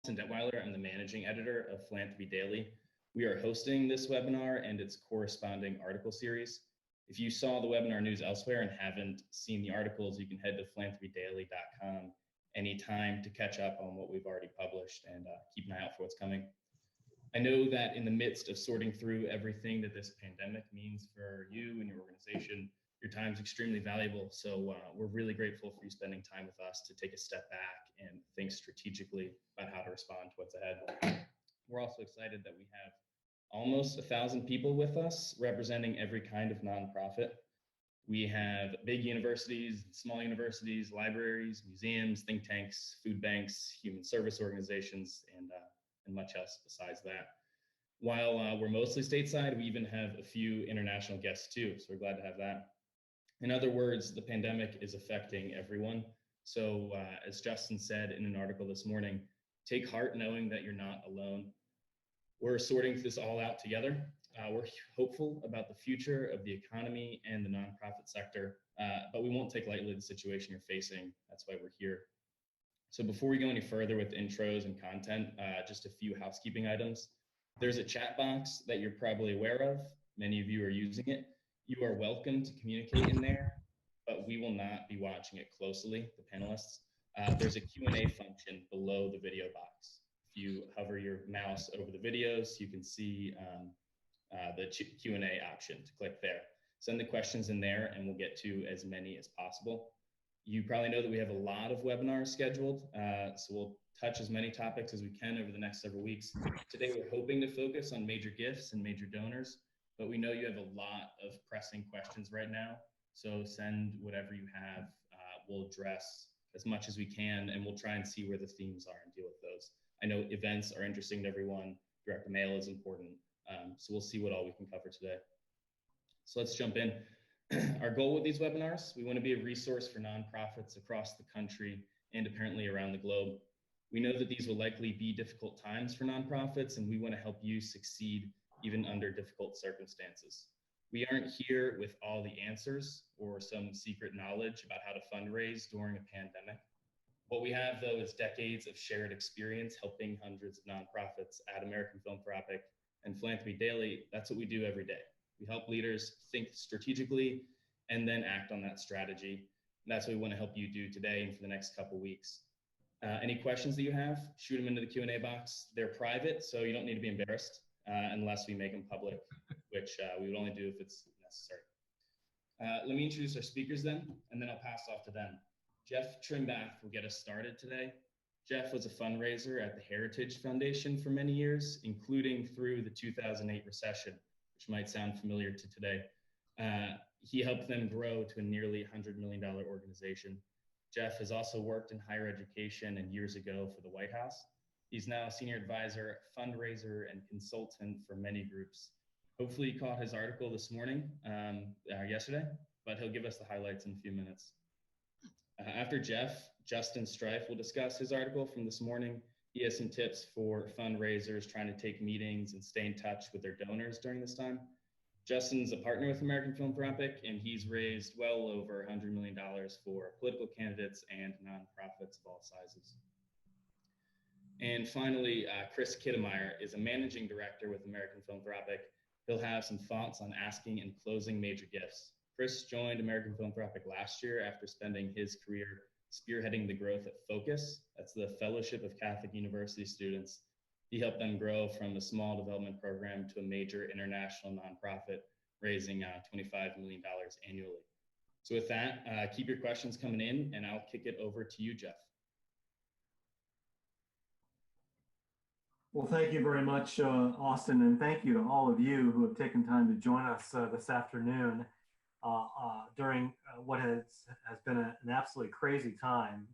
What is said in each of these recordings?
Detweiler. I'm the managing editor of Philanthropy Daily. We are hosting this webinar and its corresponding article series. If you saw the webinar news elsewhere and haven't seen the articles, you can head to philanthropydaily.com anytime to catch up on what we've already published and keep an eye out for what's coming. I know that in the midst of sorting through everything that this pandemic means for you and your organization, your time is extremely valuable. So we're really grateful for you spending time with us to take a step back and think strategically about how to respond to what's ahead. We're also excited that we have almost 1,000 people with us representing every kind of nonprofit. We have big universities, small universities, libraries, museums, think tanks, food banks, human service organizations, and much else besides that. While we're mostly stateside, we even have a few international guests too, so we're glad to have that. In other words, the pandemic is affecting everyone. So as Justin said in an article this morning, take heart knowing that you're not alone. We're sorting this all out together. We're hopeful about the future of the economy and the nonprofit sector, but we won't take lightly the situation you're facing. That's why we're here. So before we go any further with intros and content, just a few housekeeping items. There's a chat box that you're probably aware of. Many of you are using it. You are welcome to communicate in there, but we will not be watching it closely, the panelists. There's a Q&A function below the video box. If you hover your mouse over the videos, you can see the Q&A option to click there. Send the questions in there and we'll get to as many as possible. You probably know that we have a lot of webinars scheduled, so we'll touch as many topics as we can over the next several weeks. Today, we're hoping to focus on major gifts and major donors, but we know you have a lot of pressing questions right now, so send whatever you have. We'll address as much as we can, and we'll try and see where the themes are and deal with those. I know events are interesting to everyone. Direct mail is important, so we'll see what all we can cover today. So let's jump in. Our goal with these webinars, we want to be a resource for nonprofits across the country and apparently around the globe. We know that these will likely be difficult times for nonprofits, and we want to help you succeed even under difficult circumstances. We aren't here with all the answers or some secret knowledge about how to fundraise during a pandemic. What we have, though, is decades of shared experience helping hundreds of nonprofits at American Philanthropic and Philanthropy Daily. That's what we do every day. We help leaders think strategically and then act on that strategy. And that's what we want to help you do today and for the next couple of weeks. Any questions that you have, shoot them into the Q&A box. They're private, so you don't need to be embarrassed unless we make them public, which we would only do if it's necessary. Let me introduce our speakers then, and then I'll pass off to them. Jeff Trimbath will get us started today. Jeff was a fundraiser at the Heritage Foundation for many years, including through the 2008 recession, which might sound familiar to today. He helped them grow to a nearly $100 million organization. Jeff has also worked in higher education and years ago for the White House. He's now a senior advisor, fundraiser, and consultant for many groups. Hopefully you caught his article this morning, yesterday, but he'll give us the highlights in a few minutes. After Jeff, Justin Strife will discuss his article from this morning. He has some tips for fundraisers trying to take meetings and stay in touch with their donors during this time. Justin's a partner with American Philanthropic, and he's raised well over $100 million for political candidates and nonprofits of all sizes. And finally, Chris Kittemeyer is a managing director with American Philanthropic. He'll have some thoughts on asking and closing major gifts. Chris joined American Philanthropic last year after spending his career spearheading the growth at Focus. That's the Fellowship of Catholic University Students. He helped them grow from a small development program to a major international nonprofit, raising $25 million annually. So with that, keep your questions coming in, and I'll kick it over to you, Jeff. Well, thank you very much, Austin, and thank you to all of you who have taken time to join us this afternoon during what has been an absolutely crazy time.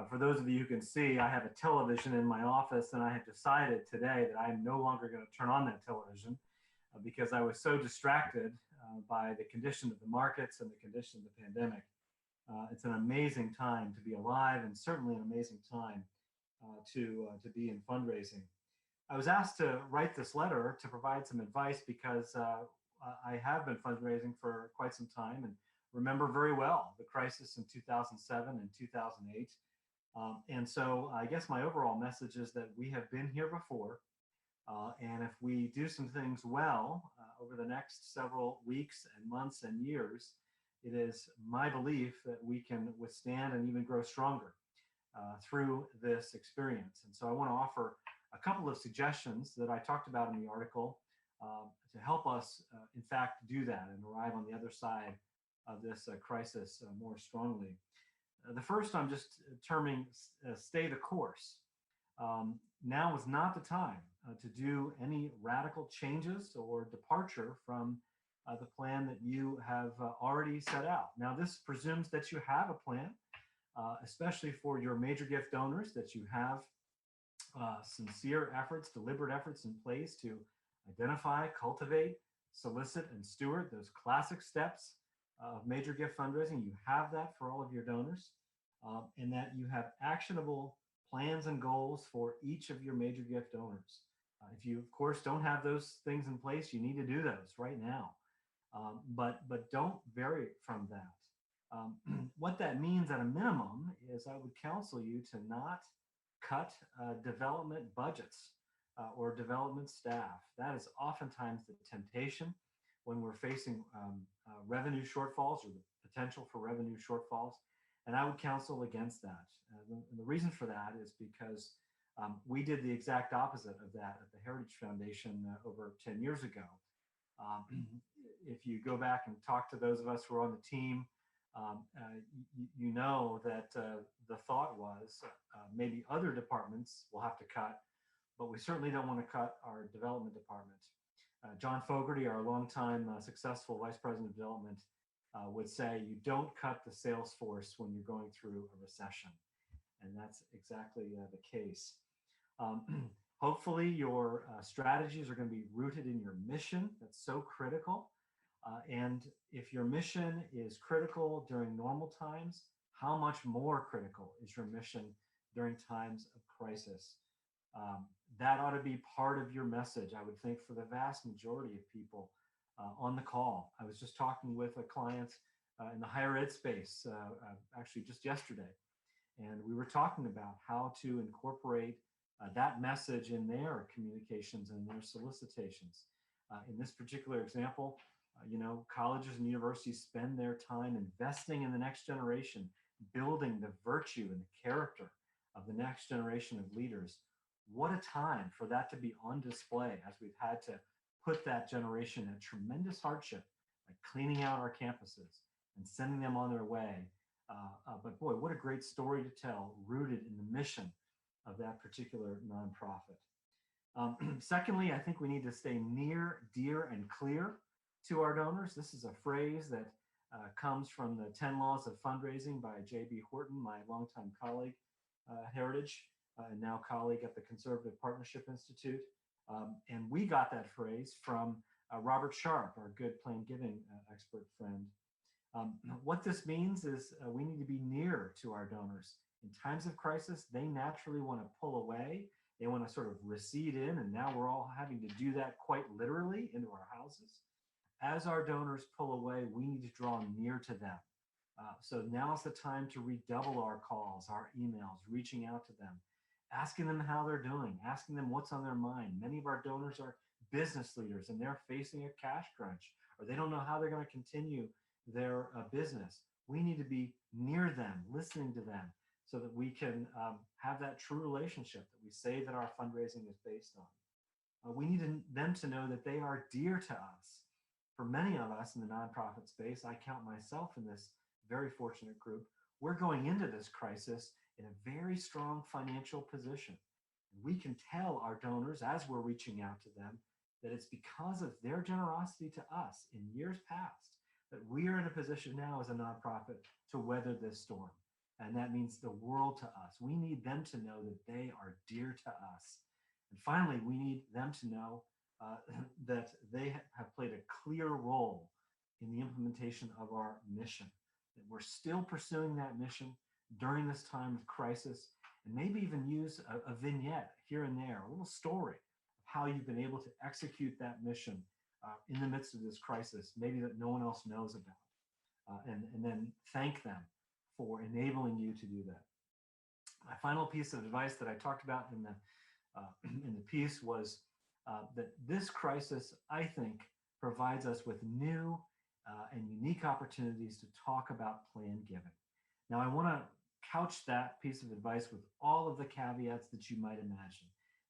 For those of you who can see, I have a television in my office, and I have decided today that I'm no longer going to turn on that television because I was so distracted by the condition of the markets and the condition of the pandemic. It's an amazing time to be alive, and certainly an amazing time to be in fundraising. I was asked to write this letter to provide some advice because I have been fundraising for quite some time and remember very well the crisis in 2007 and 2008. And so I guess my overall message is that we have been here before. And if we do some things well over the next several weeks and months and years, it is my belief that we can withstand and even grow stronger through this experience. And so I want to offer a couple of suggestions that I talked about in the article to help us, in fact, do that and arrive on the other side of this crisis more strongly. The first I'm just terming stay the course. Now is not the time to do any radical changes or departure from the plan that you have already set out. Now, this presumes that you have a plan, especially for your major gift donors, that you have sincere efforts, deliberate efforts in place to identify, cultivate, solicit, and steward those classic steps of major gift fundraising. You have that for all of your donors, and that you have actionable plans and goals for each of your major gift donors. If you, of course, don't have those things in place, you need to do those right now. But don't vary from that. What that means at a minimum is I would counsel you to not cut development budgets or development staff. That is oftentimes the temptation when we're facing revenue shortfalls or the potential for revenue shortfalls. And I would counsel against that. And the reason for that is because we did the exact opposite of that at the Heritage Foundation over 10 years ago. If you go back and talk to those of us who are on the team, you know that the thought was maybe other departments will have to cut, but we certainly don't want to cut our development department. John Fogarty, our longtime successful Vice President of Development, would say you don't cut the sales force when you're going through a recession. And that's exactly the case. Hopefully your strategies are going to be rooted in your mission. That's so critical. And if your mission is critical during normal times, how much more critical is your mission during times of crisis? That ought to be part of your message, I would think, for the vast majority of people on the call. I was just talking with a client in the higher ed space, actually just yesterday, and we were talking about how to incorporate that message in their communications and their solicitations. In this particular example, colleges and universities spend their time investing in the next generation, building the virtue and the character of the next generation of leaders. What a time for that to be on display as we've had to put that generation at tremendous hardship by cleaning out our campuses and sending them on their way. But boy, what a great story to tell, rooted in the mission of that particular nonprofit. Secondly, I think we need to stay near, dear, and clear to our donors. This is a phrase that comes from the 10 Laws of Fundraising by J.B. Horton, my longtime colleague at Heritage, and now colleague at the Conservative Partnership Institute. And we got that phrase from Robert Sharp, our good plain giving expert friend. What this means is we need to be near to our donors. In times of crisis, they naturally want to pull away. They want to sort of recede in, and now we're all having to do that quite literally into our houses. As our donors pull away, we need to draw near to them. So now's the time to redouble our calls, our emails, reaching out to them, asking them how they're doing, asking them what's on their mind. Many of our donors are business leaders and they're facing a cash crunch, or they don't know how they're going to continue their business. We need to be near them, listening to them, so that we can have that true relationship that we say that our fundraising is based on. We need them to know that they are dear to us. For many of us in the nonprofit space, I count myself in this very fortunate group, we're going into this crisis in a very strong financial position. And we can tell our donors as we're reaching out to them that it's because of their generosity to us in years past that we are in a position now as a nonprofit to weather this storm. And that means the world to us. We need them to know that they are dear to us. And finally, we need them to know that they have played a clear role in the implementation of our mission, that we're still pursuing that mission during this time of crisis, and maybe even use a vignette here and there, a little story of how you've been able to execute that mission in the midst of this crisis, maybe that no one else knows about, and then thank them for enabling you to do that. My final piece of advice that I talked about in the piece was that this crisis, I think, provides us with new and unique opportunities to talk about planned giving. Now, I want to couch that piece of advice with all of the caveats that you might imagine.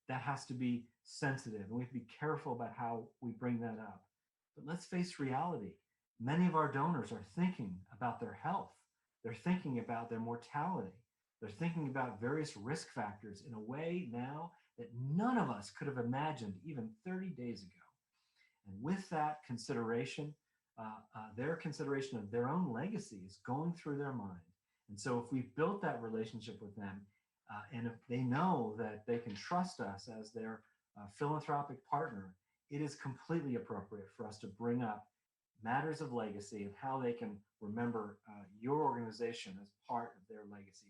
That has to be sensitive, and we have to be careful about how we bring that up. But let's face reality. Many of our donors are thinking about their health. They're thinking about their mortality. They're thinking about various risk factors in a way now that none of us could have imagined even 30 days ago. And with that consideration, their consideration of their own legacy is going through their mind. And so if we've built that relationship with them, and if they know that they can trust us as their philanthropic partner, it is completely appropriate for us to bring up matters of legacy and how they can remember your organization as part of their legacy.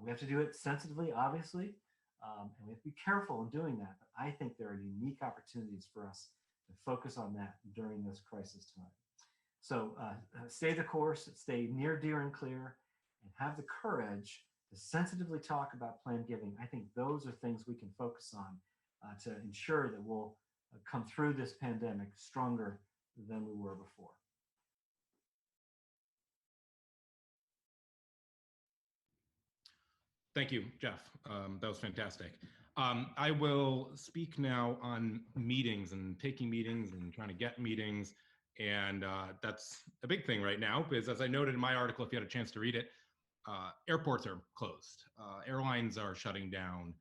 We have to do it sensitively, obviously, and we have to be careful in doing that. But I think there are unique opportunities for us to focus on that during this crisis time. So stay the course, stay near, dear, and clear, and have the courage to sensitively talk about planned giving. I think those are things we can focus on to ensure that we'll come through this pandemic stronger than we were before. Thank you, Jeff. That was fantastic. I will speak now on meetings and taking meetings and trying to get meetings. And that's a big thing right now, because as I noted in my article, if you had a chance to read it, airports are closed. Airlines are shutting down.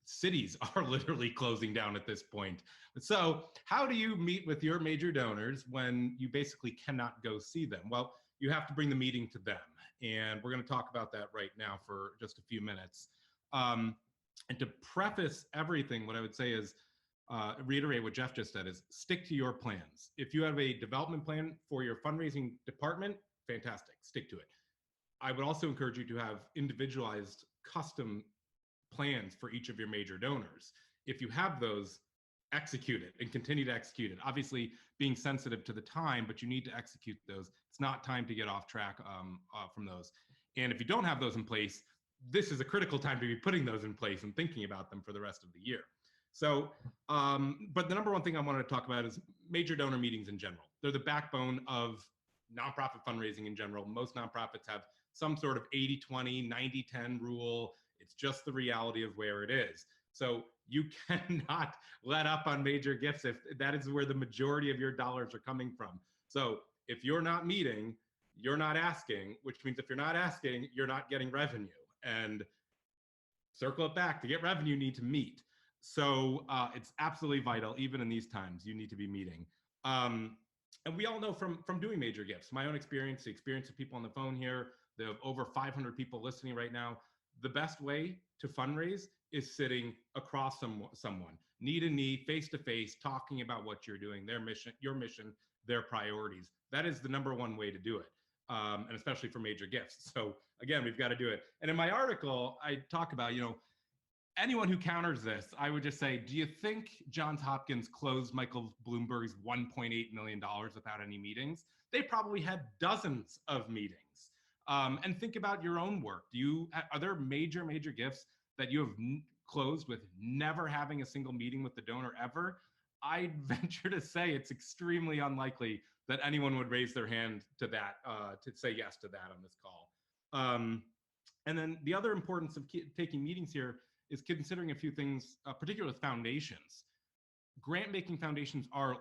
Cities are literally closing down at this point. So how do you meet with your major donors when you basically cannot go see them? Well, you have to bring the meeting to them. And we're going to talk about that right now for just a few minutes. And to preface everything, what I would say is, reiterate what Jeff just said, is stick to your plans. If you have a development plan for your fundraising department, fantastic, stick to it. I would also encourage you to have individualized custom plans for each of your major donors. If you have those, execute it and continue to execute it. Obviously being sensitive to the time, but you need to execute those. It's not time to get off track from those. And if you don't have those in place, this is a critical time to be putting those in place and thinking about them for the rest of the year. So, but the number one thing I wanted to talk about is major donor meetings in general. They're the backbone of nonprofit fundraising in general. Most nonprofits have some sort of 80-20, 90-10 rule. It's just the reality of where it is. So you cannot let up on major gifts if that is where the majority of your dollars are coming from. So if you're not meeting, you're not asking, which means if you're not asking, you're not getting revenue. And circle it back, to get revenue, you need to meet. So it's absolutely vital, even in these times, you need to be meeting. And we all know from doing major gifts, my own experience, the experience of people on the phone here, there are over 500 people listening right now. The best way to fundraise is sitting across someone, knee to knee, face to face, talking about what you're doing, their mission, your mission, their priorities. That is the number one way to do it, and especially for major gifts. So again, we've got to do it. And in my article, I talk about, anyone who counters this, I would just say, do you think Johns Hopkins closed Michael Bloomberg's $1.8 million without any meetings? They probably had dozens of meetings. And think about your own work. Are there major gifts that you have closed with never having a single meeting with the donor ever? I'd venture to say it's extremely unlikely that anyone would raise their hand to that, to say yes to that on this call. And then the other importance of taking meetings here is considering a few things, particularly with foundations. Grant-making foundations are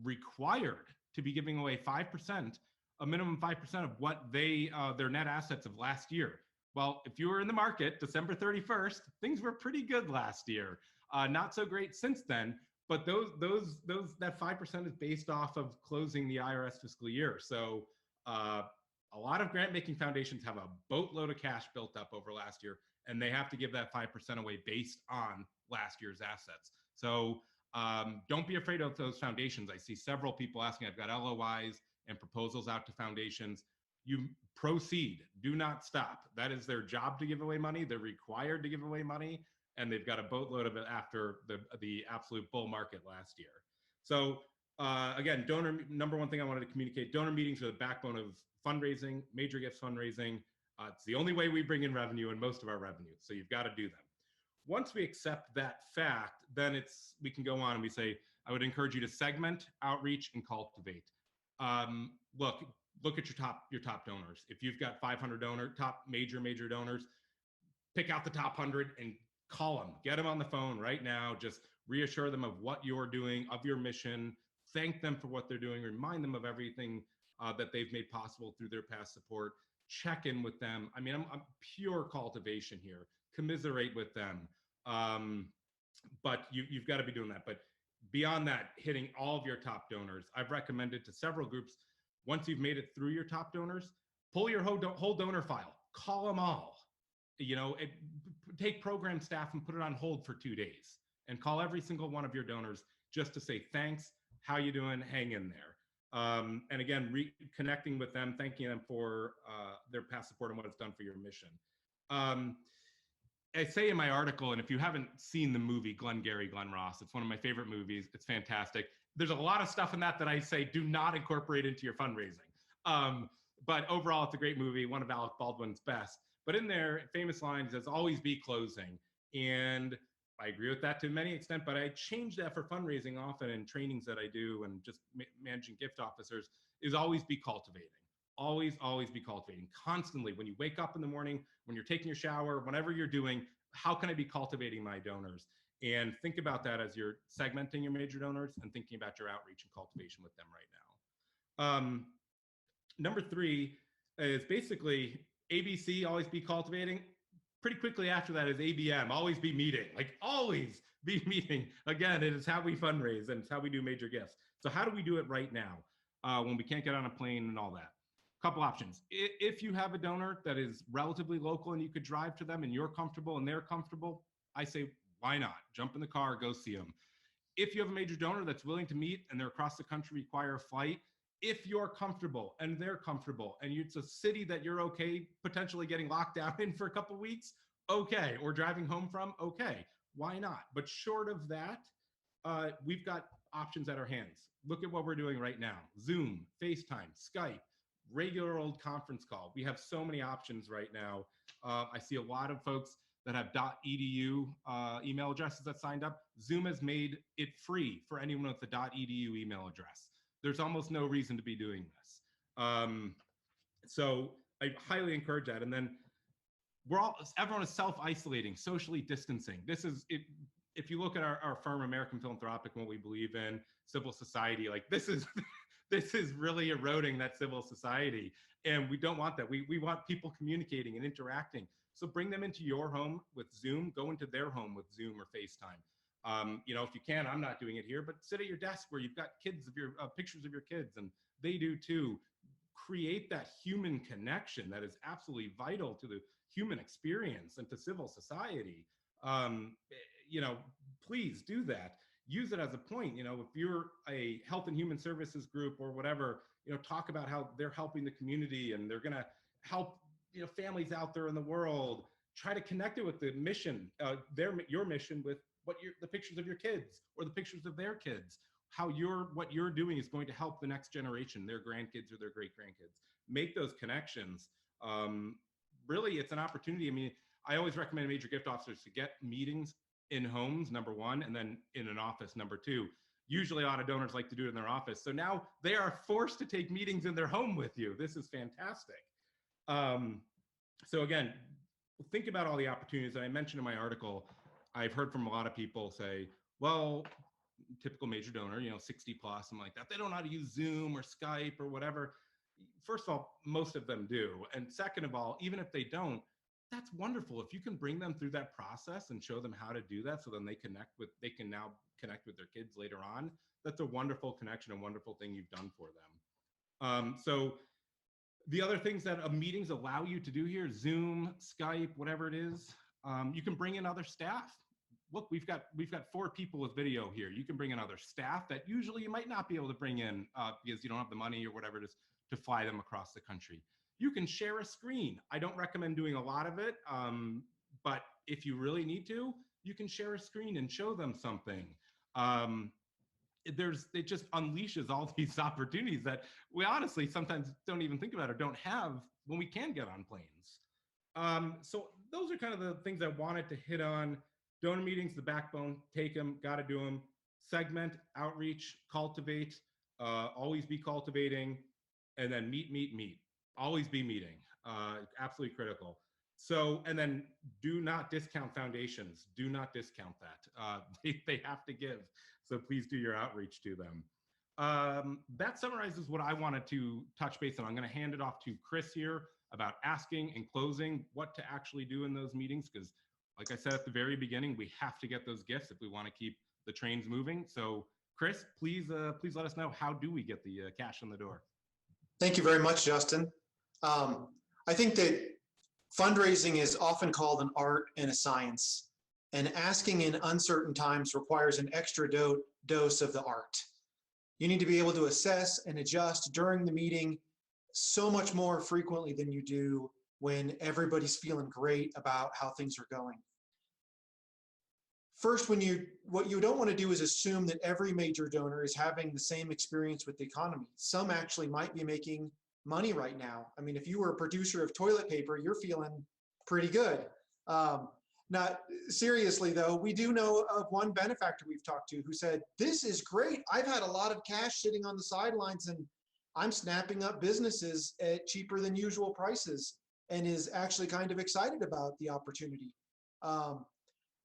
required to be giving away 5%, a minimum 5% of what their net assets of last year. Well, if you were in the market December 31st, things were pretty good last year. Not so great since then, but that 5% is based off of closing the IRS fiscal year. So a lot of grant-making foundations have a boatload of cash built up over last year, and they have to give that 5% away based on last year's assets. So don't be afraid of those foundations. I see several people asking, I've got LOIs and proposals out to foundations. You proceed, do not stop. That is their job to give away money. They're required to give away money, and they've got a boatload of it after the absolute bull market last year. So again, number one thing I wanted to communicate, donor meetings are the backbone of fundraising, major gifts fundraising. It's the only way we bring in revenue and most of our revenue. So you've got to do them. Once we accept that fact, then we can go on and we say, I would encourage you to segment, outreach, and cultivate. Look at your top donors. If you've got 500 top major donors, pick out the top 100 and call them. Get them on the phone right now. Just reassure them of what you're doing, of your mission. Thank them for what they're doing. Remind them of everything that they've made possible through their past support. Check in with them. I mean, I'm pure cultivation here. Commiserate with them. But you've got to be doing that. But beyond that, hitting all of your top donors, I've recommended to several groups, once you've made it through your top donors, pull your whole donor file, call them all. Take program staff and put it on hold for 2 days and call every single one of your donors just to say thanks, how you doing, hang in there. And again, reconnecting with them, thanking them for their past support and what it's done for your mission. I say in my article, and if you haven't seen the movie Glengarry Glen Ross, it's one of my favorite movies. It's fantastic. There's a lot of stuff in that I say do not incorporate into your fundraising. But overall, it's a great movie, one of Alec Baldwin's best. But in there, famous line says, always be closing. And I agree with that to many extent, but I change that for fundraising often in trainings that I do and just managing gift officers is always be cultivating. Always be cultivating. Constantly, when you wake up in the morning, when you're taking your shower, whatever you're doing, how can I be cultivating my donors? And think about that as you're segmenting your major donors and thinking about your outreach and cultivation with them right now. Number 3 is basically ABC, always be cultivating. Pretty quickly after that is ABM, always be meeting. Like always be meeting. Again, it is how we fundraise and it's how we do major gifts. So how do we do it right now when we can't get on a plane and all that? Couple options. If you have a donor that is relatively local and you could drive to them and you're comfortable and they're comfortable, I say, why not? Jump in the car, go see them. If you have a major donor that's willing to meet and they're across the country, require a flight, if you're comfortable and they're comfortable and it's a city that you're okay potentially getting locked down in for a couple of weeks, okay, or driving home from, okay, why not? But short of that, we've got options at our hands. Look at what we're doing right now. Zoom, FaceTime, Skype, regular old conference call. We have so many options right now. I see a lot of folks that have .edu email addresses that signed up. Zoom has made it free for anyone with the .edu email address. There's almost no reason to be doing this. So I highly encourage that. And then everyone is self-isolating, socially distancing. This is it. If you look at our firm, American Philanthropic, and what we believe in, civil society, like this is really eroding that civil society. And we don't want that. We want people communicating and interacting. So bring them into your home with Zoom, go into their home with Zoom or FaceTime. If you can, I'm not doing it here, but sit at your desk where you've got kids of your pictures of your kids, and they do too. Create that human connection that is absolutely vital to the human experience and to civil society. Please do that. Use it as a point. If you're a health and human services group or whatever, talk about how they're helping the community and they're going to help families out there in the world. Try to connect it with the mission, your mission with the pictures of your kids or the pictures of their kids. What you're doing is going to help the next generation, their grandkids or their great grandkids. Make those connections. Really, it's an opportunity. I mean, I always recommend major gift officers to get meetings in homes, number 1, and then in an office, number 2. Usually a lot of donors like to do it in their office. So now they are forced to take meetings in their home with you. This is fantastic. So again, think about all the opportunities that I mentioned in my article. I've heard from a lot of people say, well, typical major donor, 60 plus, something like that. They don't know how to use Zoom or Skype or whatever. First of all, most of them do. And second of all, even if they don't, that's wonderful. If you can bring them through that process and show them how to do that, so then they can now connect with their kids later on. That's a wonderful connection, a wonderful thing you've done for them. So the other things that meetings allow you to do here, Zoom, Skype, whatever it is, you can bring in other staff. Look, we've got 4 people with video here. You can bring in other staff that usually you might not be able to bring in because you don't have the money or whatever it is to fly them across the country. You can share a screen. I don't recommend doing a lot of it, but if you really need to, you can share a screen and show them something. It just unleashes all these opportunities that we honestly sometimes don't even think about or don't have when we can get on planes. So those are kind of the things I wanted to hit on. Donor meetings, the backbone, take them, got to do them. Segment, outreach, cultivate, always be cultivating, and then meet. Always be meeting, absolutely critical. So, and then do not discount foundations. Do not discount that. They have to give. So please do your outreach to them. That summarizes what I wanted to touch base on. I'm going to hand it off to Chris here about asking and closing what to actually do in those meetings. Because like I said at the very beginning, we have to get those gifts if we want to keep the trains moving. So Chris, please let us know, how do we get the cash in the door? Thank you very much, Justin. I think that fundraising is often called an art and a science, and asking in uncertain times requires an extra dose of the art. You need to be able to assess and adjust during the meeting so much more frequently than you do when everybody's feeling great about how things are going. First, what you don't want to do is assume that every major donor is having the same experience with the economy. Some actually might be making money right now. I mean, if you were a producer of toilet paper, you're feeling pretty good. Not seriously though, we do know of one benefactor we've talked to who said, "This is great. I've had a lot of cash sitting on the sidelines and I'm snapping up businesses at cheaper than usual prices," and is actually kind of excited about the opportunity.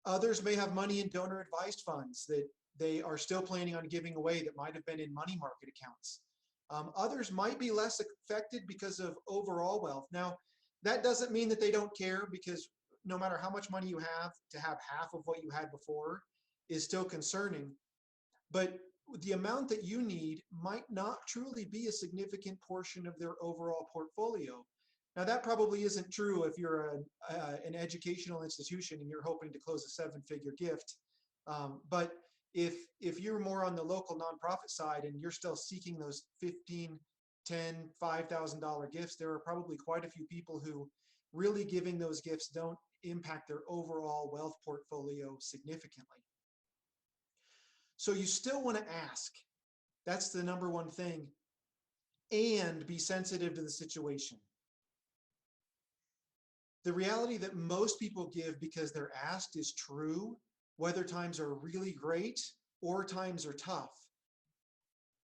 Others may have money in donor advised funds that they are still planning on giving away that might have been in money market accounts. Others might be less affected because of overall wealth. Now, that doesn't mean that they don't care, because no matter how much money you have, to have half of what you had before is still concerning. But the amount that you need might not truly be a significant portion of their overall portfolio. Now, that probably isn't true if you're an educational institution and you're hoping to close a 7-figure gift. But if you're more on the local nonprofit side and you're still seeking those $15, $10, $5,000 gifts, there are probably quite a few people who really giving those gifts don't impact their overall wealth portfolio significantly. So you still want to ask. That's the number one thing. And be sensitive to the situation. The reality that most people give because they're asked is true, whether times are really great or times are tough.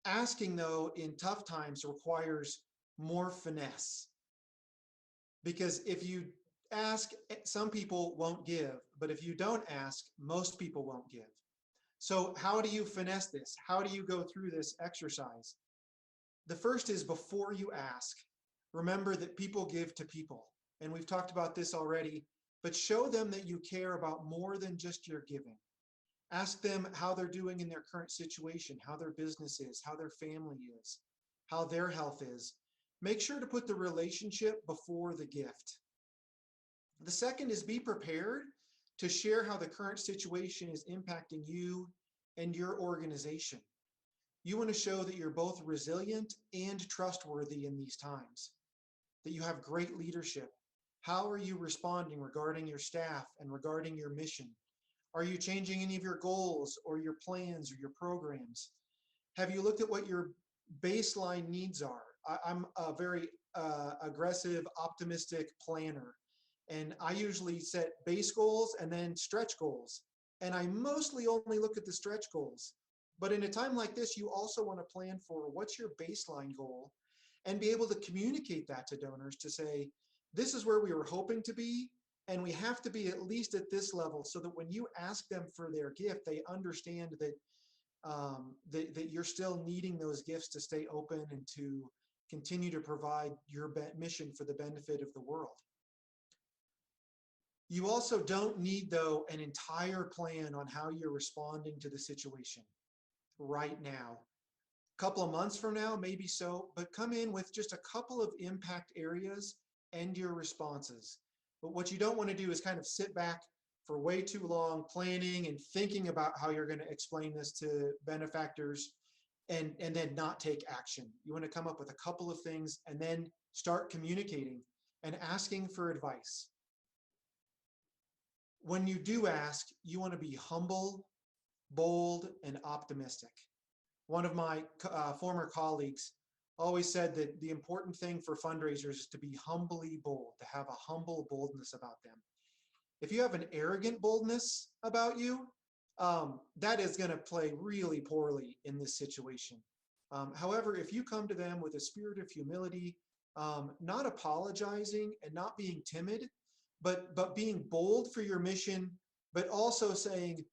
Asking, though, in tough times requires more finesse. Because if you ask, some people won't give, but if you don't ask, most people won't give. So how do you finesse this? How do you go through this exercise? The first is, before you ask, remember that people give to people. And we've talked about this already, but show them that you care about more than just your giving. Ask them how they're doing in their current situation, how their business is, how their family is, how their health is. Make sure to put the relationship before the gift. The second is, be prepared to share how the current situation is impacting you and your organization. You want to show that you're both resilient and trustworthy in these times, that you have great leadership. How are you responding regarding your staff and regarding your mission? Are you changing any of your goals or your plans or your programs? Have you looked at what your baseline needs are? I'm a very aggressive, optimistic planner, and I usually set base goals and then stretch goals. And I mostly only look at the stretch goals. But in a time like this, you also want to plan for what's your baseline goal and be able to communicate that to donors to say, this is where we were hoping to be, and we have to be at least at this level, so that when you ask them for their gift, they understand that that you're still needing those gifts to stay open and to continue to provide your mission for the benefit of the world. You also don't need, though, an entire plan on how you're responding to the situation right now. A couple of months from now, maybe so, but come in with just a couple of impact areas and your responses. But what you don't want to do is kind of sit back for way too long planning and thinking about how you're going to explain this to benefactors and then not take action. You want to come up with a couple of things and then start communicating and asking for advice. When you do ask, you want to be humble, bold, and optimistic. One of my former colleagues always said that the important thing for fundraisers is to be humbly bold, to have a humble boldness about them. If you have an arrogant boldness about you, that is going to play really poorly in this situation. However, if you come to them with a spirit of humility, not apologizing and not being timid, but being bold for your mission, but also saying,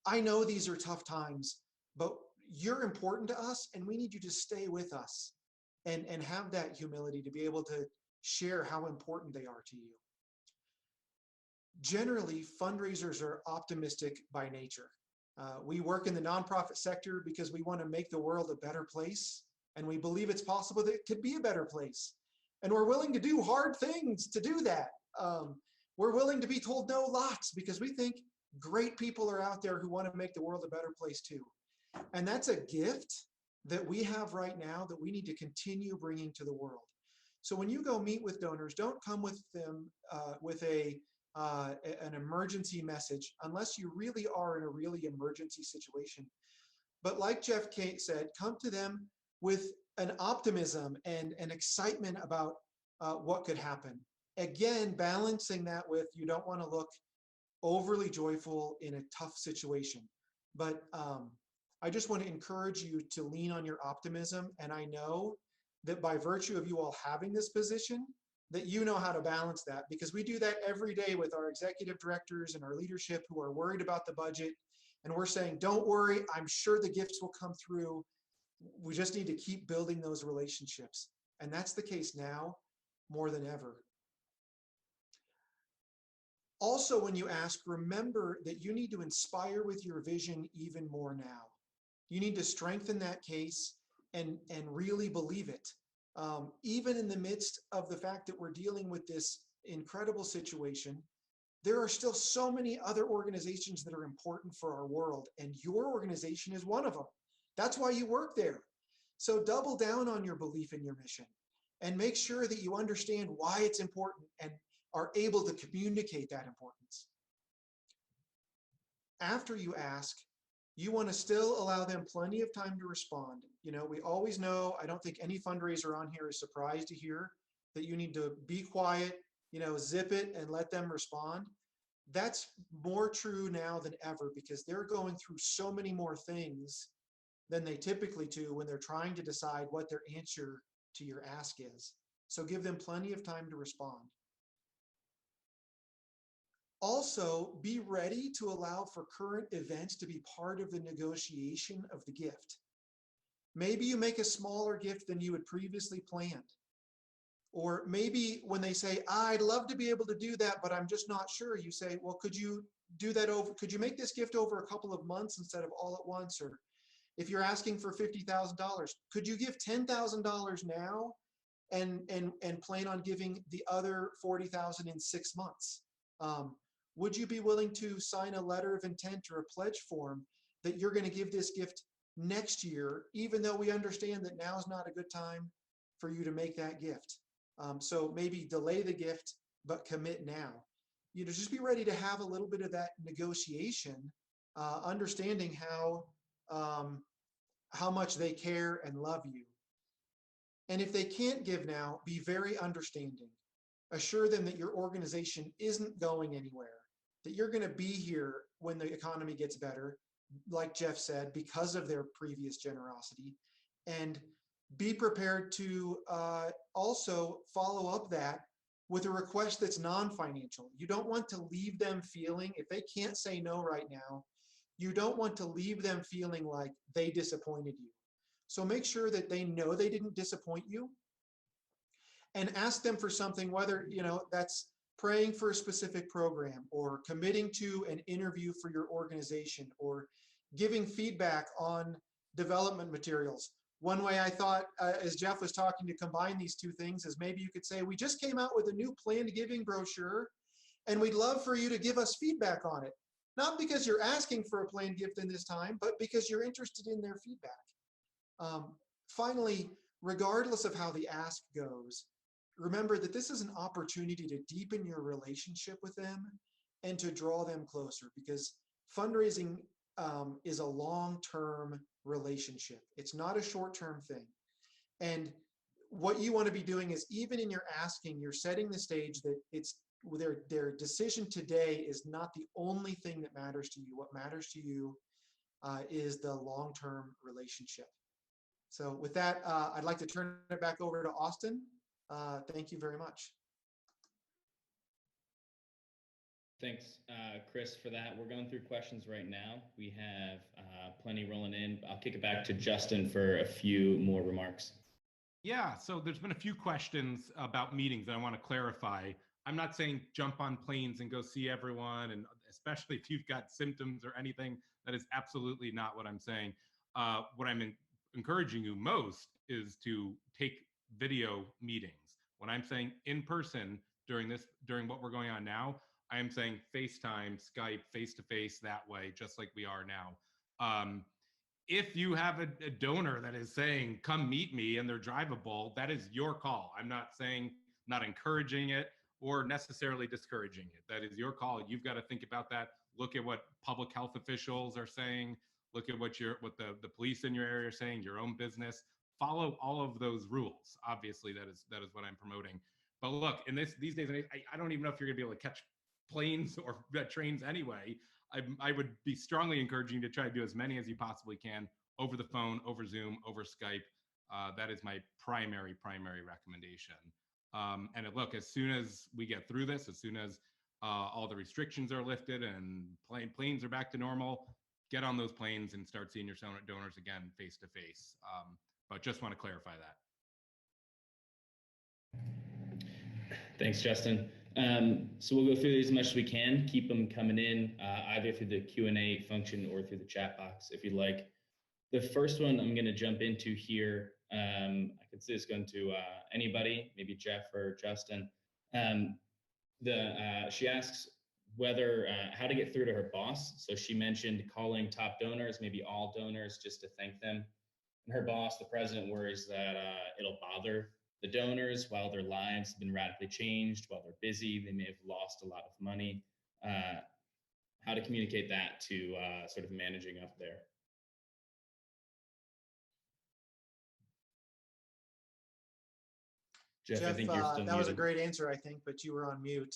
I know these are tough times, but you're important to us and we need you to stay with us, and have that humility to be able to share how important they are to you. Generally, fundraisers are optimistic by nature. We work in the nonprofit sector because we want to make the world a better place, and we believe it's possible that it could be a better place. And we're willing to do hard things to do that. We're willing to be told no lots because we think great people are out there who want to make the world a better place too. And that's a gift that we have right now that we need to continue bringing to the world. So when you go meet with donors, don't come with them with an emergency message unless you really are in a really emergency situation. But like Jeff Kate said, come to them with an optimism and an excitement about what could happen. Again, balancing that with, you don't want to look overly joyful in a tough situation. But I just want to encourage you to lean on your optimism. And I know that by virtue of you all having this position, that you know how to balance that, because we do that every day with our executive directors and our leadership who are worried about the budget. And we're saying, don't worry, I'm sure the gifts will come through. We just need to keep building those relationships. And that's the case now more than ever. Also, when you ask, remember that you need to inspire with your vision even more now. You need to strengthen that case and really believe it. Even in the midst of the fact that we're dealing with this incredible situation, there are still so many other organizations that are important for our world, and your organization is one of them. That's why you work there. So double down on your belief in your mission and make sure that you understand why it's important and are able to communicate that importance. After you ask, you want to still allow them plenty of time to respond. You know, we always know, I don't think any fundraiser on here is surprised to hear that you need to be quiet, you know, zip it and let them respond. That's more true now than ever because they're going through so many more things than they typically do when they're trying to decide what their answer to your ask is. So give them plenty of time to respond. Also, be ready to allow for current events to be part of the negotiation of the gift. Maybe you make a smaller gift than you had previously planned. Or maybe when they say, I'd love to be able to do that, but I'm just not sure, you say, well, could you do that over, could you make this gift over a couple of months instead of all at once? Or if you're asking for $50,000, could you give $10,000 now and plan on giving the other $40,000 in 6 months? Would you be willing to sign a letter of intent or a pledge form that you're going to give this gift next year, even though we understand that now is not a good time for you to make that gift? So maybe delay the gift, but commit now. You know, just be ready to have a little bit of that negotiation, understanding how much they care and love you. And if they can't give now, be very understanding. Assure them that your organization isn't going anywhere, that you're going to be here when the economy gets better, like Jeff said, because of their previous generosity. And be prepared to also follow up that with a request that's non-financial. You don't want to leave them feeling, if they can't say no right now, you don't want to leave them feeling like they disappointed you. So make sure that they know they didn't disappoint you, and ask them for something, whether, you know, that's praying for a specific program or committing to an interview for your organization or giving feedback on development materials. One way I thought, as Jeff was talking, to combine these two things is maybe you could say, we just came out with a new planned giving brochure and we'd love for you to give us feedback on it. Not because you're asking for a planned gift in this time, but because you're interested in their feedback. Finally, regardless of how the ask goes, remember that this is an opportunity to deepen your relationship with them and to draw them closer, because fundraising is a long-term relationship. It's not a short-term thing. And what you want to be doing is, even in your asking, you're setting the stage that it's their decision today is not the only thing that matters to you. What matters to you is the long-term relationship. So with that, I'd like to turn it back over to Austin. Thank you very much. Thanks, Chris, for that. We're going through questions right now. We have plenty rolling in. I'll kick it back to Justin for a few more remarks. Yeah, so there's been a few questions about meetings that I want to clarify. I'm not saying jump on planes and go see everyone, and especially if you've got symptoms or anything, that is absolutely not what I'm saying. What I'm encouraging you most is to take video meetings. When I'm saying in person during what we're going on now, I am saying FaceTime, Skype, face-to-face that way, just like we are now. If you have a donor that is saying, come meet me, and they're drivable, that is your call. I'm not saying, not encouraging it or necessarily discouraging it. That is your call. You've got to think about that. Look at what public health officials are saying. Look at what the police in your area are saying, your own business. Follow all of those rules. Obviously, that is what I'm promoting. But look, in these days, I don't even know if you're gonna be able to catch planes or trains anyway. I would be strongly encouraging you to try to do as many as you possibly can over the phone, over Zoom, over Skype. That is my primary recommendation. And look, as soon as we get through this, as soon as all the restrictions are lifted and planes are back to normal, get on those planes and start seeing your donors again face to face. But just want to clarify that. Thanks, Justin. So we'll go through these as much as we can. Keep them coming in either through the Q&A function or through the chat box if you'd like. The first one I'm going to jump into here, I could say it's going to anybody, maybe Jeff or Justin. She asks whether how to get through to her boss. So she mentioned calling top donors, maybe all donors, just to thank them. And her boss, the president, worries that it'll bother the donors while their lives have been radically changed, while they're busy, they may have lost a lot of money. How to communicate that to sort of managing up there. Jeff, I think you're still that muted. was a great answer, I think, but you were on mute.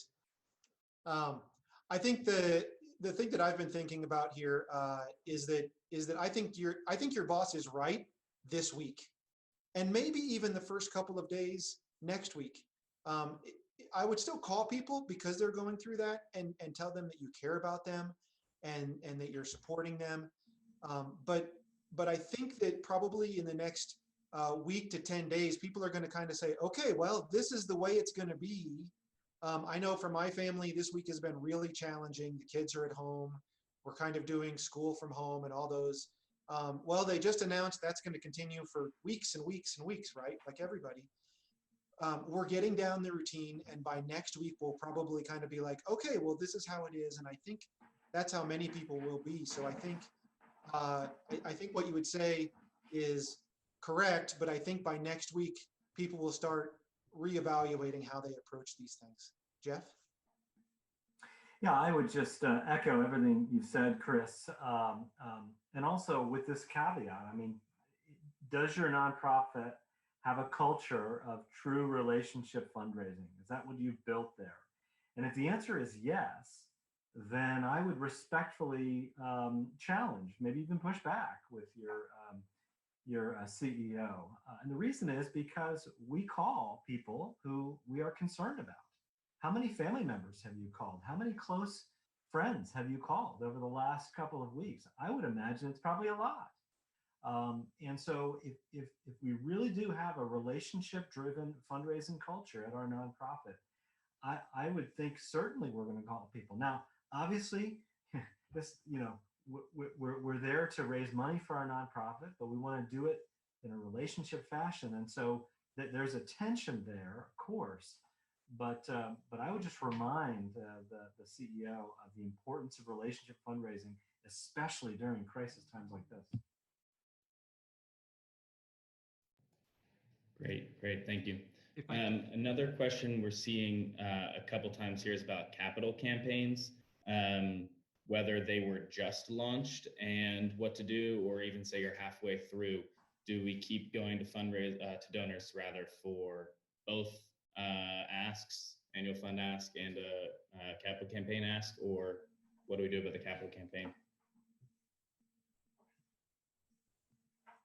I think the thing that I've been thinking about here is that I think your boss is right this week, and maybe even the first couple of days next week. I would still call people because they're going through that, and tell them that you care about them, and that you're supporting them. But I think that probably in the next week to 10 days, people are going to kind of say, okay, well, this is the way it's going to be. I know for my family, this week has been really challenging. The kids are at home. We're kind of doing school from home and all those. Well, they just announced that's going to continue for weeks and weeks and weeks, right? Like everybody. We're getting down the routine, and by next week, we'll probably kind of be like, okay, well, this is how it is. And I think that's how many people will be. So I think what you would say is correct, but I think by next week, people will start reevaluating how they approach these things. Jeff? Yeah, I would just echo everything you've said, Chris. And also with this caveat, I mean, does your nonprofit have a culture of true relationship fundraising? Is that what you've built there? And if the answer is yes, then I would respectfully challenge, maybe even push back with your CEO. And the reason is because we call people who we are concerned about. How many family members have you called? How many close friends have you called over the last couple of weeks? I would imagine it's probably a lot. And so if we really do have a relationship-driven fundraising culture at our nonprofit, I would think certainly we're going to call people. Now, obviously, this, we're there to raise money for our nonprofit, but we want to do it in a relationship fashion. And so there's a tension there, of course, but I would just remind the CEO of the importance of relationship fundraising, especially during crisis times like this. Great, thank you. Another question we're seeing a couple times here is about capital campaigns, whether they were just launched and what to do, or even say you're halfway through. do we keep going to fundraise to donors rather for both asks, annual fund ask and capital campaign ask, or what do we do about the capital campaign?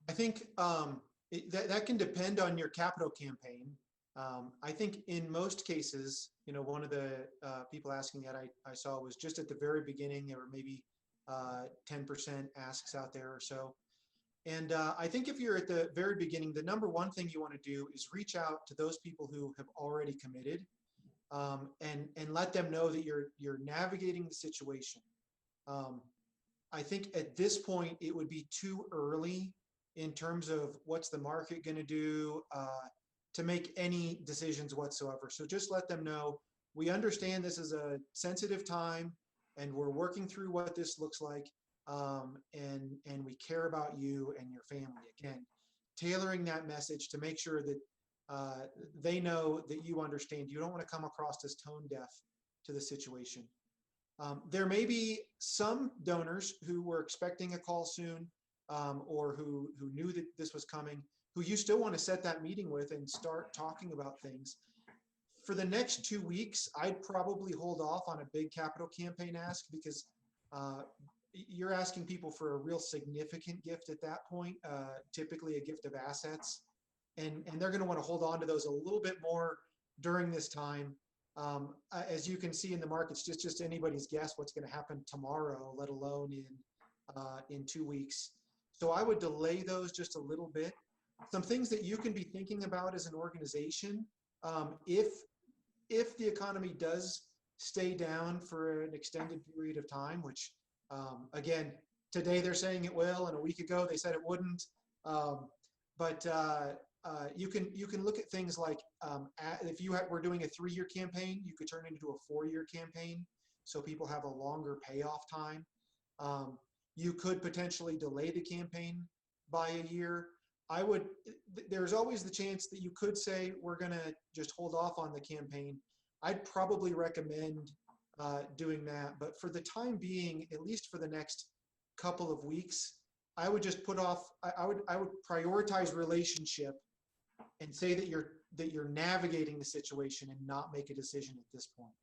I think that can depend on your capital campaign. I think in most cases, one of the people asking that I saw was just at the very beginning. There were maybe 10% asks out there or so. And I think if you're at the very beginning, the number one thing you want to do is reach out to those people who have already committed, and let them know that you're navigating the situation. I think at this point, it would be too early in terms of what's the market going to do to make any decisions whatsoever. So just let them know, we understand this is a sensitive time and we're working through what this looks like. And we care about you and your family. Again, tailoring that message to make sure that they know that you understand. You don't want to come across as tone deaf to the situation. There may be some donors who were expecting a call soon, or who knew that this was coming, who you still want to set that meeting with and start talking about things. For the next 2 weeks, I'd probably hold off on a big capital campaign ask, because you're asking people for a real significant gift at that point, typically a gift of assets. And they're going to want to hold on to those a little bit more during this time. As you can see in the markets, just anybody's guess what's going to happen tomorrow, let alone in 2 weeks. So I would delay those just a little bit. Some things that you can be thinking about as an organization, if the economy does stay down for an extended period of time, which again, today they're saying it will, and a week ago they said it wouldn't. But you can look at things like if you were doing a 3-year campaign, you could turn it into a 4-year campaign, so people have a longer payoff time. You could potentially delay the campaign by a year. There's always the chance that you could say, we're going to just hold off on the campaign. I'd probably recommend doing that. But for the time being, at least for the next couple of weeks, I would just put off, I would prioritize relationship and say that you're navigating the situation and not make a decision at this point.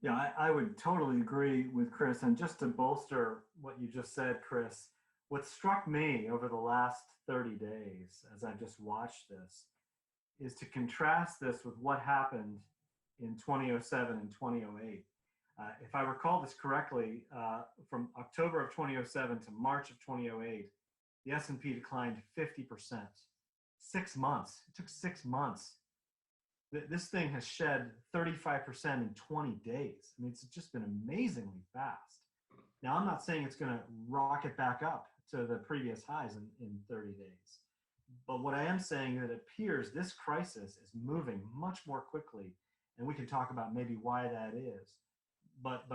Yeah, I would totally agree with Chris. And just to bolster what you just said, Chris, what struck me over the last 30 days as I just watched this is to contrast this with what happened in 2007 and 2008. If I recall this correctly, from October of 2007 to March of 2008, the S&P declined 50%. 6 months. It took 6 months. This thing has shed 35% in 20 days. I mean, it's just been amazingly fast. Now, I'm not saying it's going to rocket back up to the previous highs in 30 days. But what I am saying is that it appears this crisis is moving much more quickly, and we can talk about maybe why that is. But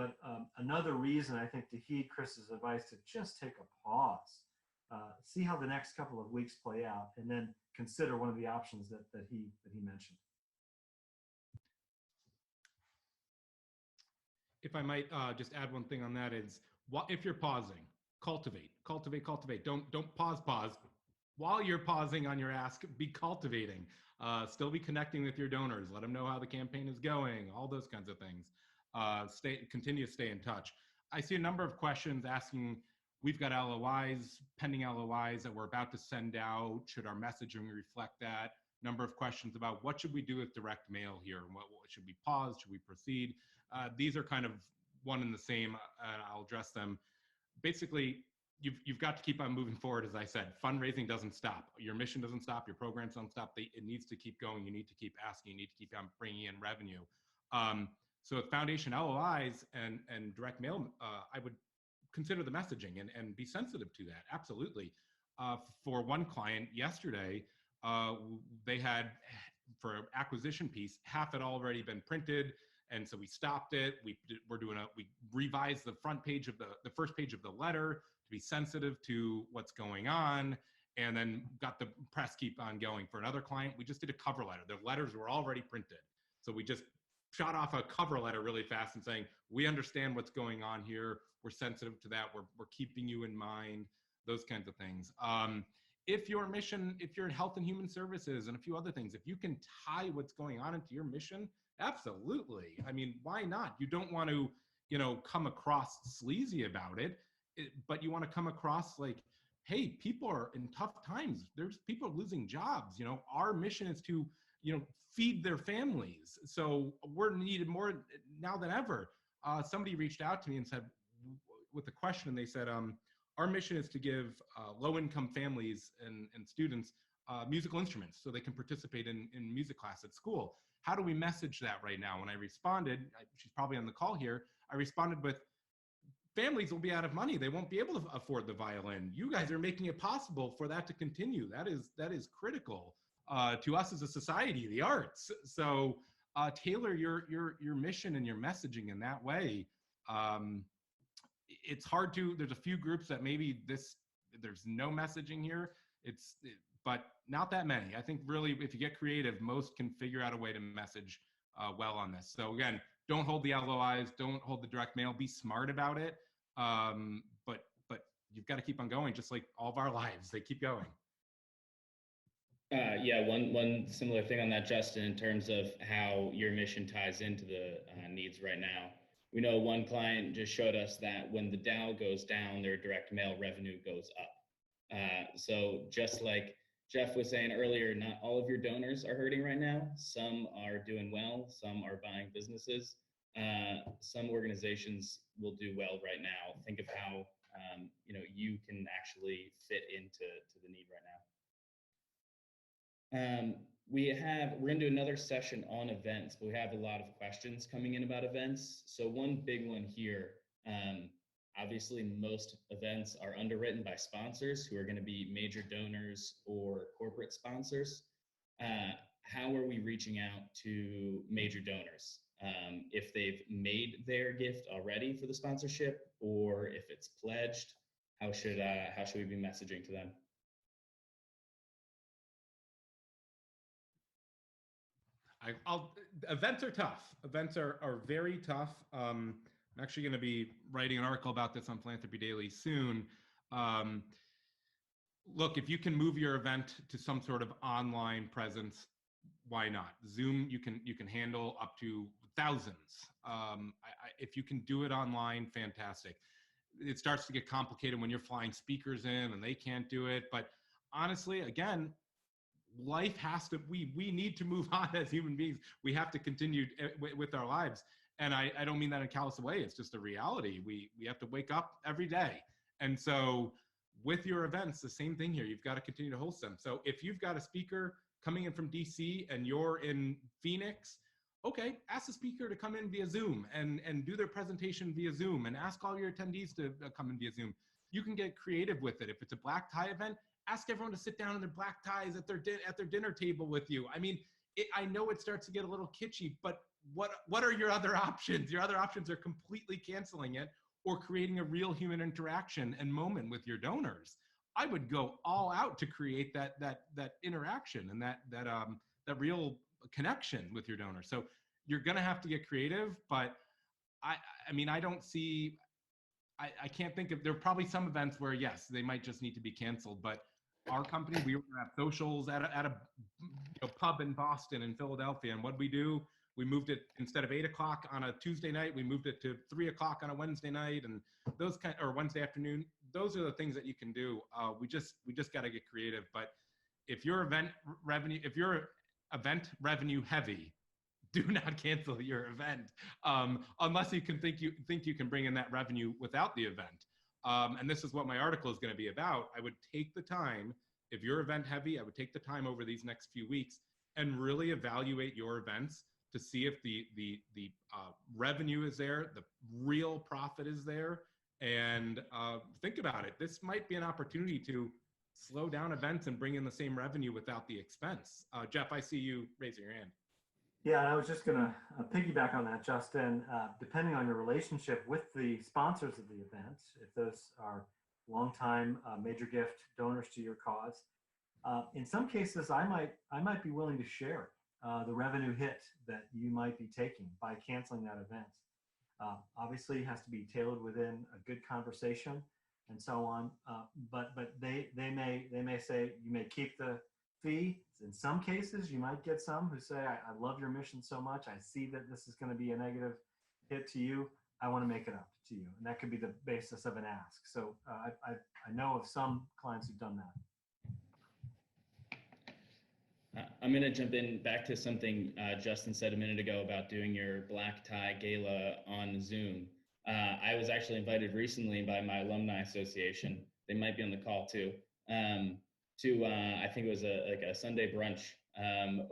another reason, I think, to heed Chris's advice to just take a pause, see how the next couple of weeks play out, and then consider one of the options that he mentioned. If I might just add one thing on that is, if you're pausing, cultivate. Don't pause. While you're pausing on your ask, be cultivating. Still be connecting with your donors. Let them know how the campaign is going, all those kinds of things. Continue to stay in touch. I see a number of questions asking, we've got LOIs, pending LOIs that we're about to send out. Should our messaging reflect that? Number of questions about what should we do with direct mail here? What should we pause? Should we proceed? These are kind of one and the same, and I'll address them. Basically, you've got to keep on moving forward. As I said, fundraising doesn't stop. Your mission doesn't stop. Your programs don't stop. It needs to keep going. You need to keep asking. You need to keep on bringing in revenue. So with foundation LOIs and direct mail, I would consider the messaging and be sensitive to that. Absolutely. For one client yesterday, they had, for an acquisition piece, half had already been printed. And so we stopped it. We revised the front page of the first page of the letter to be sensitive to what's going on, and then got the press keep on going. For another client, we just did a cover letter. The letters were already printed. So we just shot off a cover letter really fast and saying, we understand what's going on here. We're sensitive to that. We're keeping you in mind. those kinds of things. If your mission, if you're in health and human services and a few other things, if you can tie what's going on into your mission, absolutely. I mean, why not? You don't want to, you know, come across sleazy about it, but you want to come across like, hey, people are in tough times. There's people losing jobs. You know, our mission is to, you know, feed their families. So we're needed more now than ever. Somebody reached out to me and said, with a question, and they said, our mission is to give low-income families and students musical instruments so they can participate in music class at school. How do we message that right now? When I responded, she's probably on the call here, I responded with, families will be out of money. They won't be able to afford the violin. You guys are making it possible for that to continue. That is critical to us as a society, the arts. So tailor your mission and your messaging in that way. It's hard to, there's a few groups that maybe there's no messaging here. But not that many. I think really, if you get creative, most can figure out a way to message well on this. So again, don't hold the LOIs, don't hold the direct mail, be smart about it. But you've got to keep on going, just like all of our lives, they keep going. Yeah, one similar thing on that, Justin, in terms of how your mission ties into the needs right now. We know one client just showed us that when the Dow goes down, their direct mail revenue goes up. So just like Jeff was saying earlier, not all of your donors are hurting right now. Some are doing well, some are buying businesses. Some organizations will do well right now. Think of how you can actually fit into the need right now. We're going to do another session on events, but we have a lot of questions coming in about events. So one big one here, obviously most events are underwritten by sponsors who are going to be major donors or corporate sponsors. How are we reaching out to major donors? If they've made their gift already for the sponsorship, or if it's pledged, how should we be messaging to them? Events are tough. Events are very tough. I'm actually going to be writing an article about this on Philanthropy Daily soon. Look, if you can move your event to some sort of online presence, why not? Zoom, you can handle up to thousands. If you can do it online, fantastic. It starts to get complicated when you're flying speakers in and they can't do it. But honestly, again, life has to, we need to move on as human beings. We have to continue with our lives. And I don't mean that in a callous way. It's just a reality. We have to wake up every day. And so with your events, the same thing here. You've got to continue to host them. So if you've got a speaker coming in from DC and you're in Phoenix, okay, ask the speaker to come in via Zoom and do their presentation via Zoom, and ask all your attendees to come in via Zoom. You can get creative with it. If it's a black tie event, ask everyone to sit down in their black ties at their dinner table with you. I mean, I know it starts to get a little kitschy, but what are your other options? Your other options are completely canceling it or creating a real human interaction and moment with your donors. I would go all out to create that interaction and that real connection with your donors. So you're gonna have to get creative, but I mean, I don't see, I can't think of, there are probably some events where yes, they might just need to be canceled, but our company, we were gonna have socials at a pub in Boston and Philadelphia, and what we do, we moved it, instead of 8 o'clock on a Tuesday night, we moved it to 3 o'clock on a Wednesday night, and or Wednesday afternoon. Those are the things that you can do. We just got to get creative. But if your event revenue heavy, do not cancel your event unless you can think you can bring in that revenue without the event. And this is what my article is going to be about. I would take the time, if you're event heavy, I would take the time over these next few weeks and really evaluate your events to see if the revenue is there, the real profit is there, and think about it. This might be an opportunity to slow down events and bring in the same revenue without the expense. Jeff, I see you raising your hand. Yeah, I was just going to piggyback on that, Justin. Depending on your relationship with the sponsors of the event, if those are longtime major gift donors to your cause, in some cases, I might be willing to share the revenue hit that you might be taking by canceling that event. Obviously, it has to be tailored within a good conversation. and so on. But they may say you may keep the fee. In some cases, you might get some who say, I love your mission so much. I see that this is going to be a negative hit to you. I want to make it up to you. And that could be the basis of an ask. So I know of some clients who've done that. I'm going to jump in back to something Justin said a minute ago about doing your black tie gala on Zoom. I was actually invited recently by my alumni association. They might be on the call too. To I think it was like a Sunday brunch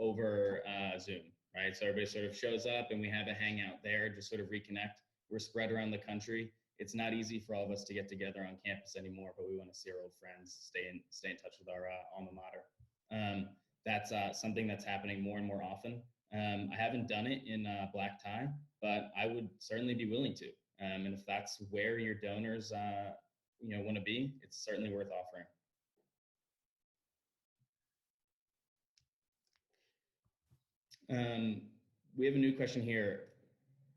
over Zoom, right? So everybody sort of shows up and we have a hangout there, just sort of reconnect. We're spread around the country. It's not easy for all of us to get together on campus anymore, but we want to see our old friends, stay in touch with our alma mater. That's something that's happening more and more often. I haven't done it in black tie, but I would certainly be willing to. And if that's where your donors want to be, it's certainly worth offering. We have a new question here.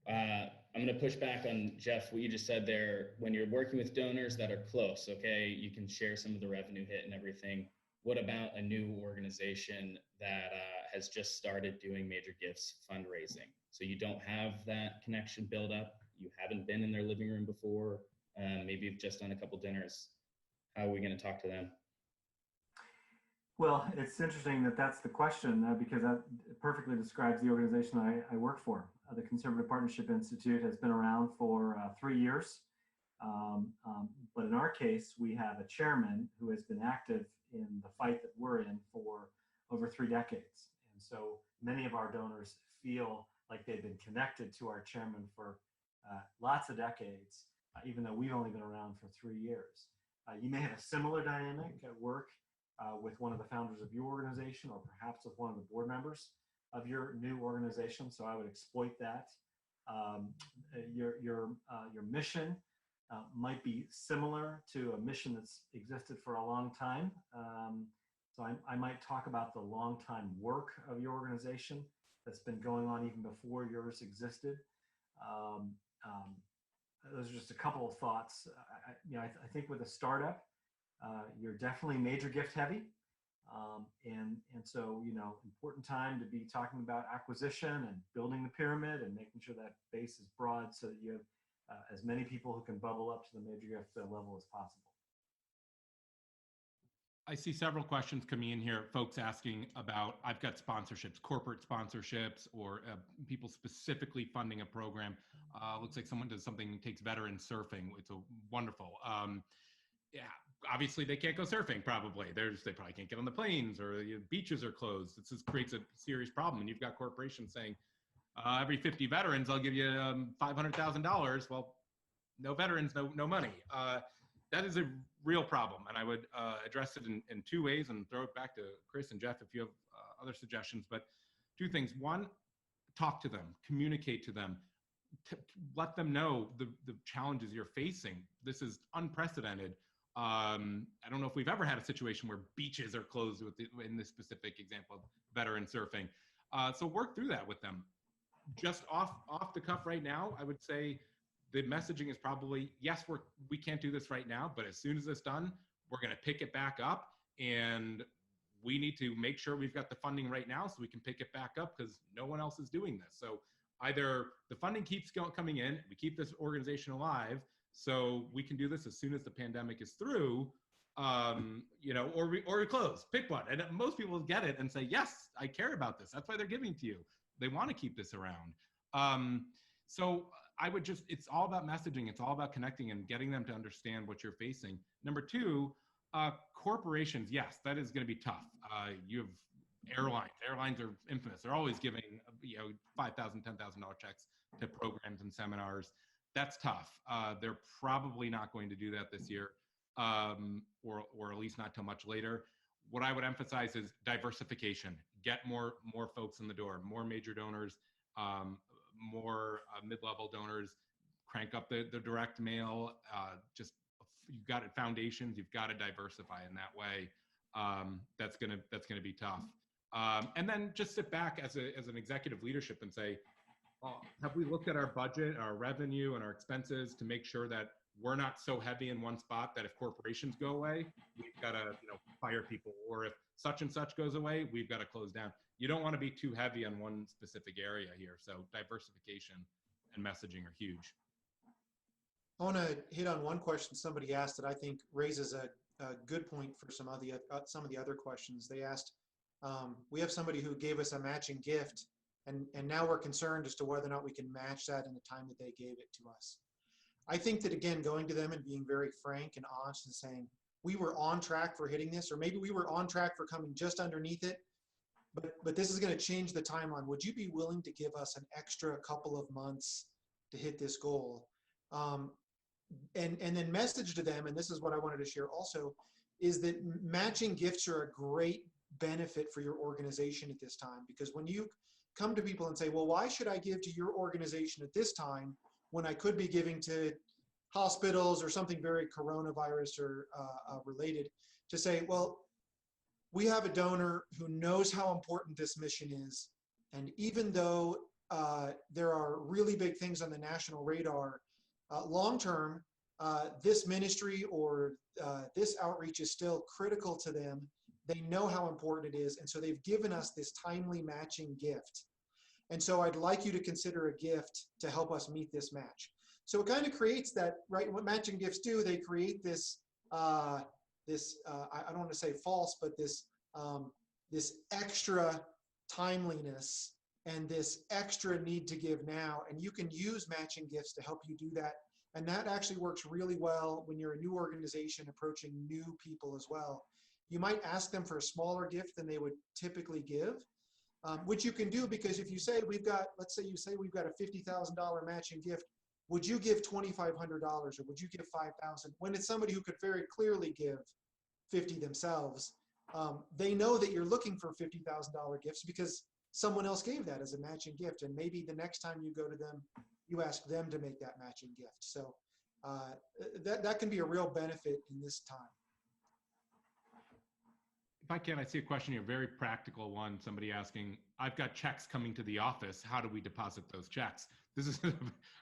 I'm going to push back on Jeff, what you just said there. When you're working with donors that are close, okay, you can share some of the revenue hit and everything. What about a new organization that has just started doing major gifts fundraising? So you don't have that connection built up. You haven't been in their living room before. Maybe you've just done a couple dinners. How are we going to talk to them? Well, it's interesting that that's the question because that perfectly describes the organization I work for. The Conservative Partnership Institute has been around for 3 years. But in our case, we have a chairman who has been active in the fight that we're in for over 3 decades. And so many of our donors feel like they've been connected to our chairman for lots of decades, even though we've only been around for 3 years. You may have a similar dynamic at work with one of the founders of your organization, or perhaps with one of the board members of your new organization. So I would exploit that. Your mission might be similar to a mission that's existed for a long time. So I might talk about the long time work of your organization that's been going on even before yours existed. Those are just a couple of thoughts. I think with a startup, you're definitely major gift heavy. And so, important time to be talking about acquisition and building the pyramid and making sure that base is broad so that you have as many people who can bubble up to the major gift level as possible. I see several questions coming in here, folks asking about, I've got sponsorships, corporate sponsorships, or people specifically funding a program. Looks like someone does something, takes veteran surfing. It's a wonderful. Yeah, obviously they can't go surfing probably. They probably can't get on the planes, or beaches are closed. This creates a serious problem. And you've got corporations saying, every 50 veterans, I'll give you $500,000. Well, no veterans, no money. That is a real problem, and I would address it in 2 ways and throw it back to Chris and Jeff if you have other suggestions. But 2 things. One, talk to them, communicate to them, let them know the challenges you're facing. This is unprecedented. I don't know if we've ever had a situation where beaches are closed in this specific example of veteran surfing. So work through that with them. Just off the cuff right now, I would say the messaging is probably, yes, we can't do this right now, but as soon as it's done, we're going to pick it back up, and we need to make sure we've got the funding right now so we can pick it back up, because no one else is doing this. So either the funding keeps coming in, we keep this organization alive, so we can do this as soon as the pandemic is through, or we close. Pick one. And most people get it and say, yes, I care about this. That's why they're giving to you. They want to keep this around. So I would it's all about messaging. It's all about connecting and getting them to understand what you're facing. Number 2, corporations, yes, that is going to be tough. You have airlines. Airlines are infamous. They're always giving, $5,000, $10,000 checks to programs and seminars. That's tough. They're probably not going to do that this year, or at least not till much later. What I would emphasize is diversification. Get more folks in the door, more major donors, more mid-level donors. Crank up the direct mail. You've got foundations. You've got to diversify in that way. That's gonna be tough. And then just sit back as an executive leadership and say, have we looked at our budget, our revenue, and our expenses to make sure that we're not so heavy in one spot that if corporations go away, we've got to, fire people, or if such and such goes away, we've got to close down. You don't want to be too heavy on one specific area here. So diversification and messaging are huge. I want to hit on one question somebody asked that I think raises a good point for some of the other questions. They asked, we have somebody who gave us a matching gift, and now we're concerned as to whether or not we can match that in the time that they gave it to us. I think that, again, going to them and being very frank and honest and saying, we were on track for hitting this, or maybe we were on track for coming just underneath it, but this is going to change the timeline. Would you be willing to give us an extra couple of months to hit this goal? And then message to them, and this is what I wanted to share also, is that matching gifts are a great benefit for your organization at this time, because when you come to people and say, well, why should I give to your organization at this time when I could be giving to hospitals or something very coronavirus or related, to say, well, we have a donor who knows how important this mission is, and even though there are really big things on the national radar, long term, this ministry or this outreach is still critical to them. They know how important it is, and so they've given us this timely matching gift. And so I'd like you to consider a gift to help us meet this match. So it kind of creates that, right? What matching gifts do, they create this, I don't want to say false, but this extra timeliness and this extra need to give now. And you can use matching gifts to help you do that. And that actually works really well when you're a new organization approaching new people as well. You might ask them for a smaller gift than they would typically give, which you can do, because if you say let's say you say we've got a $50,000 matching gift, would you give $2,500 or would you give $5,000? When it's somebody who could very clearly give 50 themselves, they know that you're looking for $50,000 gifts because someone else gave that as a matching gift. And maybe the next time you go to them, you ask them to make that matching gift. So that can be a real benefit in this time. If I can, I see a question here, very practical one. Somebody asking, I've got checks coming to the office. How do we deposit those checks? This is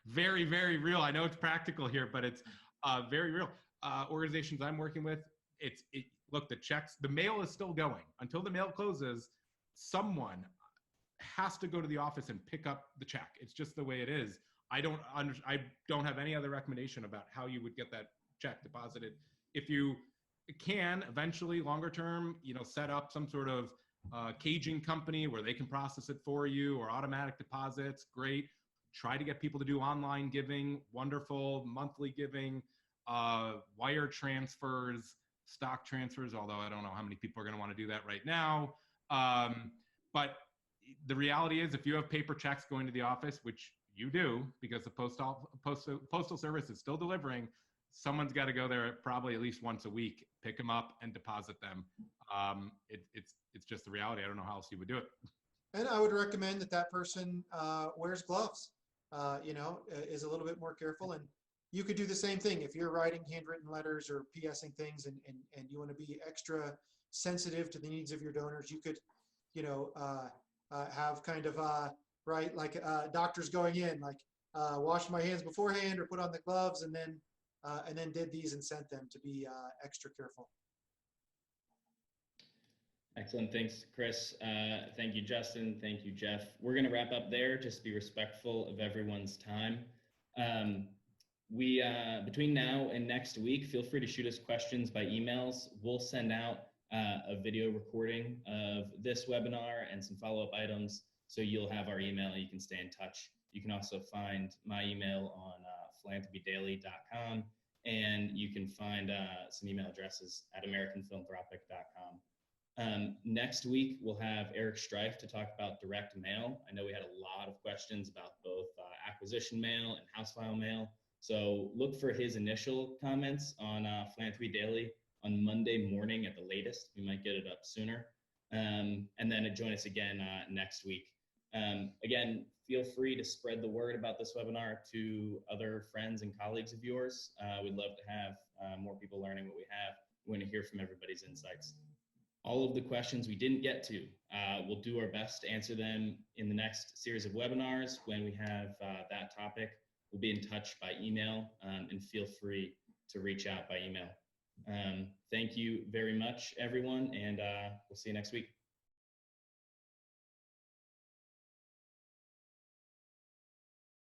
very, very real. I know it's practical here, but it's very real. Organizations I'm working with, look, the mail is still going. Until the mail closes, someone has to go to the office and pick up the check. It's just the way it is. I don't have any other recommendation about how you would get that check deposited. If you can eventually, longer term, set up some sort of caging company where they can process it for you, or automatic deposits, great. Try to get people to do online giving, wonderful. Monthly giving, wire transfers, stock transfers, although I don't know how many people are going to want to do that right now. But the reality is, if you have paper checks going to the office, which you do because the postal service is still delivering, someone's got to go there probably at least once a week, pick them up and deposit them. It's just the reality. I don't know how else you would do it. And I would recommend that person wears gloves, is a little bit more careful. And you could do the same thing if you're writing handwritten letters or PSing things and you want to be extra sensitive to the needs of your donors. You could, have kind of, like doctors going in, like wash my hands beforehand or put on the gloves and then did these and sent them to be extra careful. Excellent. Thanks, Chris. Thank you, Justin. Thank you, Jeff. We're going to wrap up there. Just be respectful of everyone's time. Between now and next week, feel free to shoot us questions by emails. We'll send out a video recording of this webinar and some follow-up items, so you'll have our email and you can stay in touch. You can also find my email on philanthropydaily.com, and you can find some email addresses at americanphilanthropic.com. Next week, we'll have Eric Streif to talk about direct mail. I know we had a lot of questions about both acquisition mail and house file mail. So look for his initial comments on Philanthropy Daily on Monday morning at the latest. We might get it up sooner. And then join us again next week. Again, feel free to spread the word about this webinar to other friends and colleagues of yours. We'd love to have more people learning what we have. We want to hear from everybody's insights. All of the questions we didn't get to, we'll do our best to answer them in the next series of webinars when we have that topic we'll be in touch by email, and feel free to reach out by email. Thank you very much, everyone, and we'll see you next week.